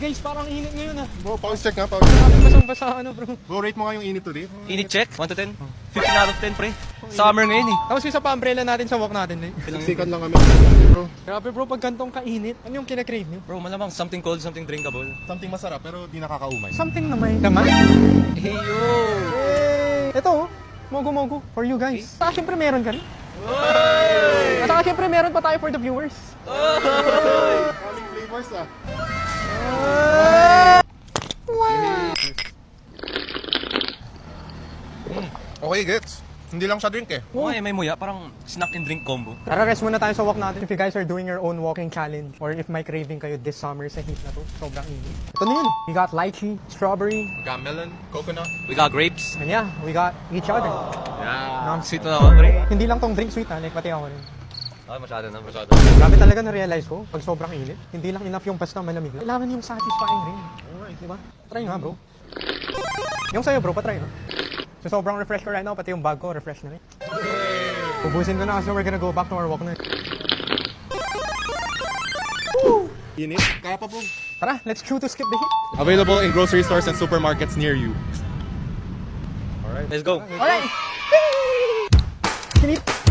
guys, parang init ngayon ah. Bro, pause check nga, pause. Maraming basang-basa ano bro. Bro, rate mo nga yung init today. Init check, 1 to 10. 15 out of 10 pre. Summer ngayon eh. Tapos yung sa pa-umbrella natin sa walk natin eh. Siksikan lang kami. Bro, Grabe bro, pag gantong kainit, ano yung kinakrave niyo? Bro, malamang something cold, something drinkable. something masarap pero di nakakaumay. Something na may laman. Hey yo! Ito oh, mogo-mogo for you guys. Saka syempre meron ka rin. At saka syempre meron pa tayo for the viewers. Maraming flavors ah. Okay, gets. Hindi lang siya drink eh. Oo nga, may muya, parang snack and drink combo. Tara, rest muna tayo sa walk natin. If you guys are doing your own walking challenge or if may craving kayo this summer sa heat na to, sobrang init. Ito na yun. We got lychee, strawberry, We got melon, coconut. We got grapes. and yeah, we got each other. Yeah. Sweet na ako, pre. Hindi lang tong drink sweet ha, like pati ako rin. Ay, masyado na, masyado. Grabe talaga na-realize ko, pag sobrang init, hindi lang enough yung basta malamig lang. Kailangan yung satisfying rin. Alright, di ba? Try nga bro. Yung sa'yo bro, patry no? So sobrang refresh ko right now, pati yung bag ko, refresh na rin. Ubusin ko na kasi we're gonna go back to our walk na. Init. Kaya pa bro. Tara, let's chew to skip the heat. Available in grocery stores and supermarkets near you. Let's go. Alright! Sinip!